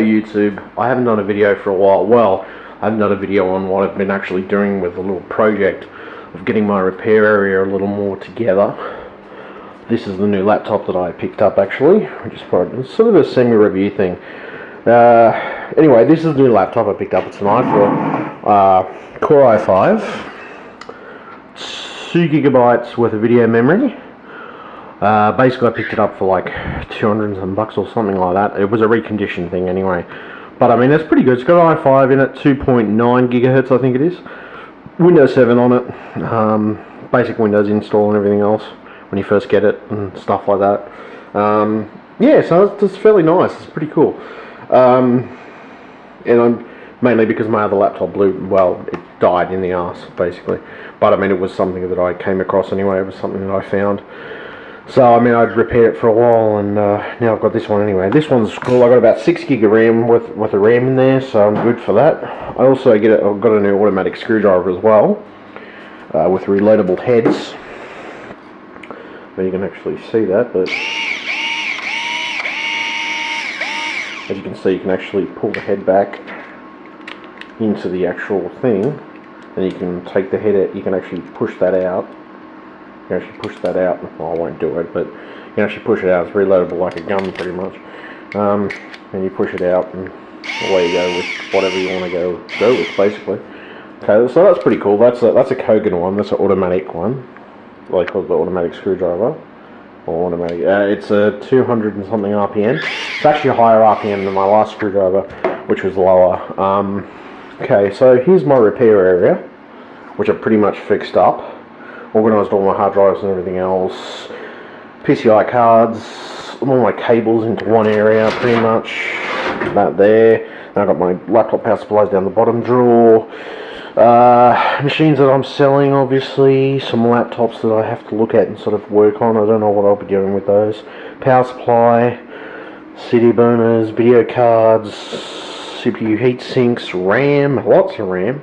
YouTube. I haven't done a video for a while. Well, I haven't done a video on what I've been actually doing with a little project of getting my repair area a little more together. This is the new laptop that I picked up actually. It's sort of a semi-review thing. Anyway, this is the new laptop I picked up. It's an i4 Core i5. 2 gigabytes worth of video memory. Basically I picked it up for like 200 and some bucks or something like that. It was a reconditioned thing anyway. But I mean, it's pretty good. It's got an i5 in it, 2.9 gigahertz I think it is. Windows 7 on it. Basic Windows install and everything else when you first get it and stuff like that. Yeah, so it's fairly nice. It's pretty cool. And I'm mainly because my other laptop it died in the arse basically. But I mean, it was something that I came across anyway. It was something that I found. So I mean, I'd repaired it for a while, and now I've got this one anyway. This one's cool. I got about 6 gig of RAM worth of RAM in there, so I'm good for that. I also I've got a new automatic screwdriver as well, with reloadable heads. Well, you can actually see that, but as you can see, you can actually pull the head back into the actual thing, and you can take the head out. You can actually push that out. You can actually push that out. Well, I won't do it, but you can actually push it out. It's reloadable like a gun, pretty much. And you push it out, and away you go with whatever you want to go with, basically. Okay, so that's pretty cool. That's a Kogan one. That's an automatic one. They call it the automatic screwdriver. Or automatic. It's a 200 and something RPM. It's actually a higher RPM than my last screwdriver, which was lower. Okay, so here's my repair area, which I've pretty much fixed up. Organised all my hard drives and everything else. PCI cards, all my cables into one area, pretty much. That there. And I've got my laptop power supplies down the bottom drawer. Machines that I'm selling, obviously. Some laptops that I have to look at and sort of work on. I don't know what I'll be doing with those. Power supply, CD burners, video cards, CPU heat sinks, RAM, lots of RAM,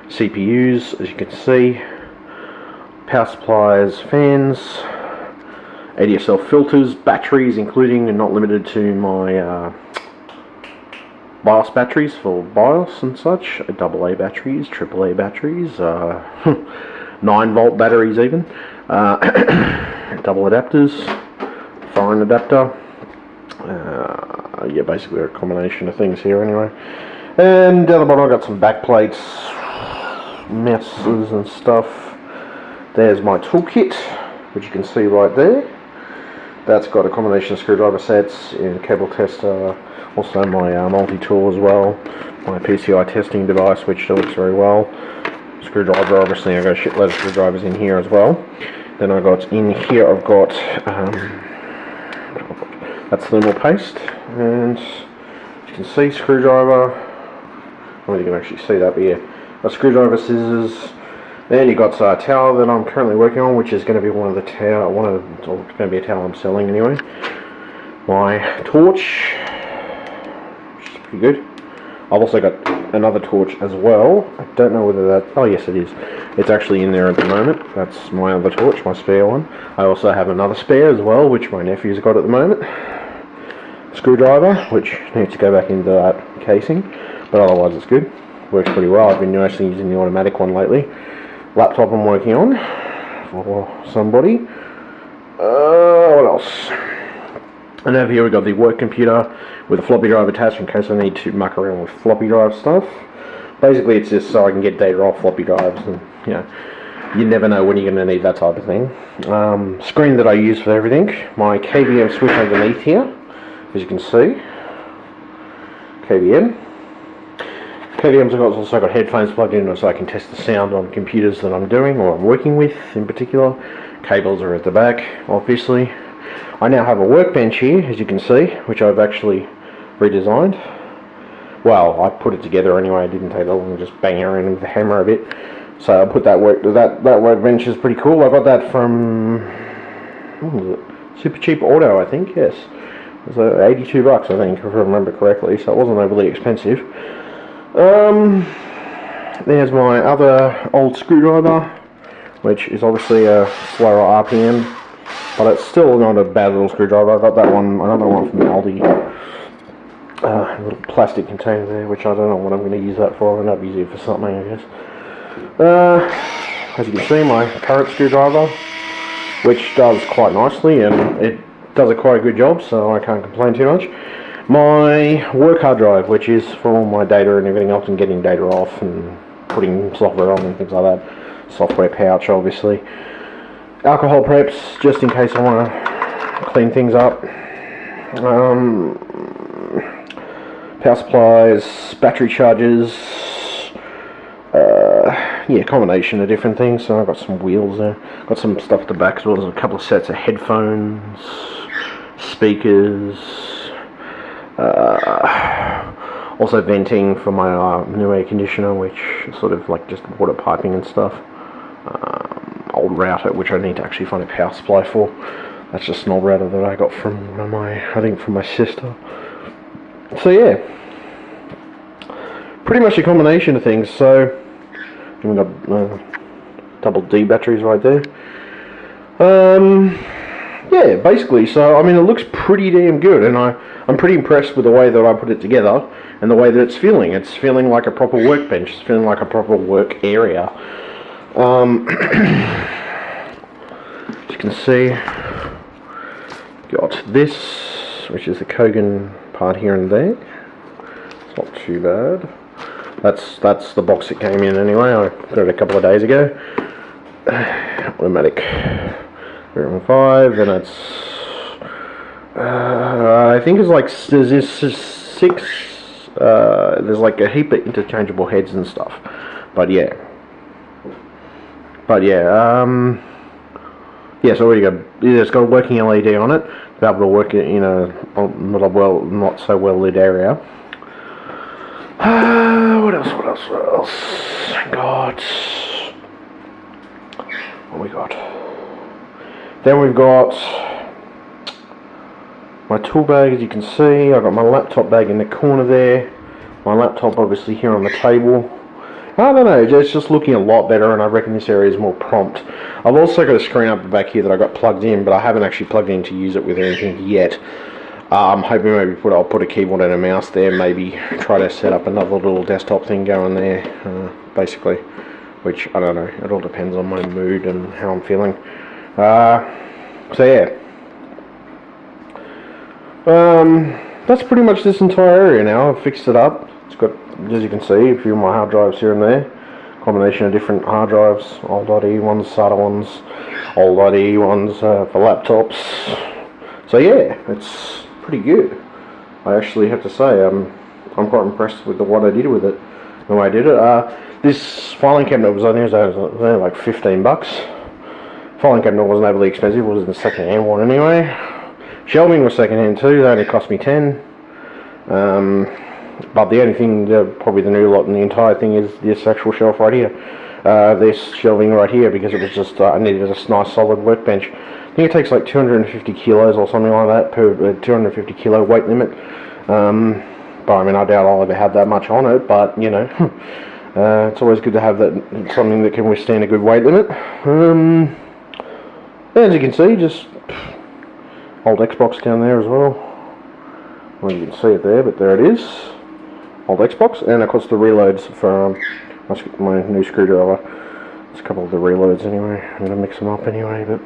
CPUs, as you can see, power supplies, fans, ADSL filters, batteries, including and not limited to my BIOS batteries for BIOS and such, AA batteries, AAA batteries, 9-volt batteries even, double adapters, foreign adapter. Yeah, basically a combination of things here anyway. And down the bottom I've got some back plates, mouses and stuff. There's my toolkit, which you can see right there. That's got a combination of screwdriver sets and cable tester. Also my multi-tool as well. My PCI testing device, which works very well. Screwdriver, obviously I've got a shitload of screwdrivers in here as well. Then I've got in here, I've got that's thermal paste, and you can see screwdriver. I don't know if you can actually see that, but yeah, a screwdriver, scissors. Then you've got a tower that I'm currently working on, which is going to be it's going to be a tower I'm selling anyway. My torch, which is pretty good. I've also got another torch as well. I don't know whether that, oh yes it is. It's actually in there at the moment. That's my other torch, my spare one. I also have another spare as well, which my nephew's got at the moment. Screwdriver, which needs to go back into that casing, but otherwise it's good. Works pretty well. I've been mostly using the automatic one lately. Laptop I'm working on for somebody. What else? And over here we've got the work computer with a floppy drive attached in case I need to muck around with floppy drive stuff. Basically it's just so I can get data off floppy drives, and you know, you never know when you're going to need that type of thing. Screen that I use for everything. My KVM switch underneath here, as you can see. KVM's also got headphones plugged in so I can test the sound on computers that I'm doing or I'm working with in particular. Cables are at the back, obviously. I now have a workbench here, as you can see, which I've actually redesigned. Well, I put it together anyway. It didn't take that long, just bang around with the hammer a bit. So I put that workbench is pretty cool. I got that from, what was it? Super Cheap Auto, I think. Yes, it was 82 bucks, I think, if I remember correctly. So it wasn't overly expensive. There's my other old screwdriver, which is obviously a slower RPM, but it's still not a bad little screwdriver. I got that one, another one from Aldi. little plastic container there, which I don't know what I'm going to use that for. I'm going to use it for something, I guess. As you can see, my current screwdriver, which does quite nicely, and it does a quite a good job, so I can't complain too much. My work hard drive, which is for all my data and everything else, and getting data off and putting software on and things like that. Software pouch, obviously. Alcohol preps, just in case I want to clean things up. Power supplies, battery chargers, yeah, combination of different things. So I've got some wheels there, got some stuff at the back as well as a couple of sets of headphones, speakers, also venting for my new air conditioner, which is sort of like just water piping and stuff. Old router, which I need to actually find a power supply for. That's just an old router that I got from from my sister. So yeah, pretty much a combination of things. So we've got double D batteries right there. Yeah, basically. So I mean, it looks pretty damn good, and I'm pretty impressed with the way that I put it together and the way that it's feeling. It's feeling like a proper workbench. It's feeling like a proper work area. As you can see, got this, which is the Kogan part here and there. It's not too bad. That's the box it came in anyway. I got it a couple of days ago. Automatic 5, and it's I think it's like there's this 6. There's like a heap of interchangeable heads and stuff. But yeah. Yeah, so what you got? It's got a working LED on it, to be able to work it in a not so well lit area. What else? What we got? Then we've got my tool bag, as you can see. I've got my laptop bag in the corner there. My laptop obviously here on the table. I don't know, it's just looking a lot better, and I reckon this area is more prompt. I've also got a screen up the back here that I got plugged in, but I haven't actually plugged in to use it with anything yet. I'm hoping maybe I'll put a keyboard and a mouse there, maybe try to set up another little desktop thing going there, basically. Which, I don't know, it all depends on my mood and how I'm feeling. So yeah. That's pretty much this entire area now. I've fixed it up. It's got, as you can see, a few of my hard drives here and there. Combination of different hard drives, old .E ones, SATA ones, old .E ones for laptops. So yeah, it's pretty good. I actually have to say, I'm quite impressed with what I did with it, the way I did it. This filing cabinet was, I think it was only like $15. Filing cabinet wasn't overly expensive, it was the second-hand one anyway. Shelving was second-hand too, that only cost me $10. But the only thing, probably the new lot in the entire thing, is this actual shelf right here. This shelving right here, because it was just, I needed a nice solid workbench. I think it takes like 250 kilos or something like that per 250 kilo weight limit. But I mean, I doubt I'll ever have that much on it, but you know, it's always good to have that, something that can withstand a good weight limit. As you can see, just old Xbox down there as well. Well, you can see it there, but there it is. Old Xbox, and of course the reloads for my new screwdriver. There's a couple of the reloads anyway. I'm going to mix them up anyway, but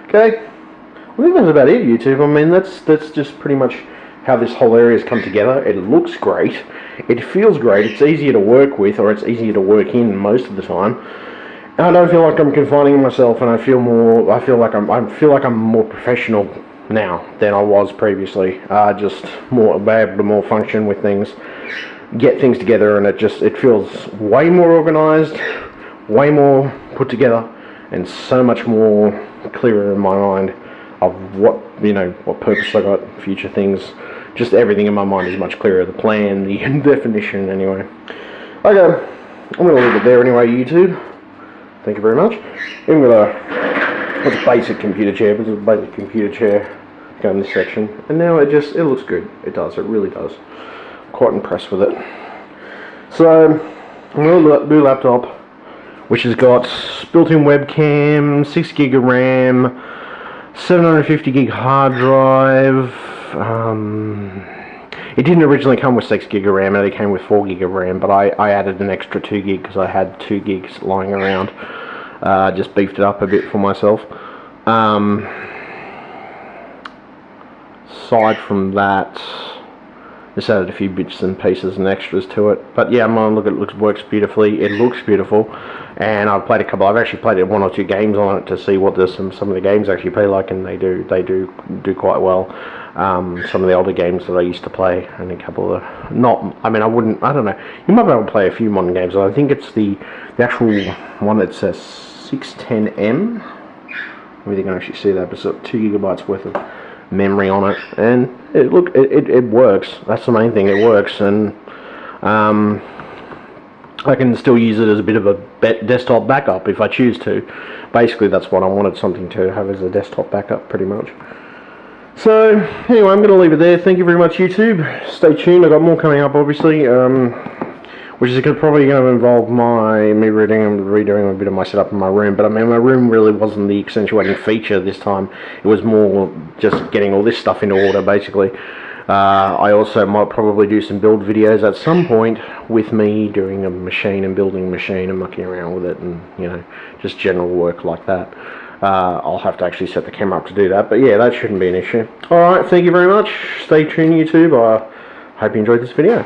okay. I think that's about it, YouTube. I mean, that's just pretty much how this whole area has come together. It looks great. It feels great. It's easier to work with, or it's easier to work in most of the time. And I don't feel like I'm confining myself, and I feel like I'm more professional now than I was previously. Just more able to more function with things, get things together, and it feels way more organized, way more put together, and so much more clearer in my mind of what purpose I got, future things. Just everything in my mind is much clearer. The plan, the definition, anyway. Okay, I'm gonna leave it there anyway, YouTube. Thank you very much. Even with a basic computer chair, but it's a basic computer chair go in this section, and now it looks good. It does, it really does. I'm quite impressed with it. So, new laptop, which has got built-in webcam, 6 gig of RAM, 750 gig hard drive. It didn't originally come with 6 gig of RAM, it came with 4 gig of RAM, but I added an extra 2 gig because I had 2 gigs lying around. Just beefed it up a bit for myself. Aside from that, just added a few bits and pieces and extras to it. But yeah, look, it works beautifully. It looks beautiful, and I've played a couple. I've actually played 1 or 2 games on it to see what some of the games actually play like, and they do quite well. Some of the older games that I used to play, and a couple of I don't know. You might be able to play a few modern games. I think it's the actual one that says 610M. Maybe you can actually see that, but it's got 2 gigabytes worth of memory on it, and it works. That's the main thing. It works, and I can still use it as a bit of a desktop backup if I choose to. Basically, that's what I wanted, something to have as a desktop backup, pretty much. So anyway, I'm going to leave it there. Thank you very much, YouTube. Stay tuned. I've got more coming up, obviously, which is probably going to involve me redoing a bit of my setup in my room. But I mean, my room really wasn't the accentuating feature this time. It was more just getting all this stuff into order, basically. I also might probably do some build videos at some point with me doing a machine and building a machine and mucking around with it, and just general work like that. I'll have to actually set the camera up to do that, but yeah, that shouldn't be an issue. Alright, thank you very much. Stay tuned, YouTube. I hope you enjoyed this video.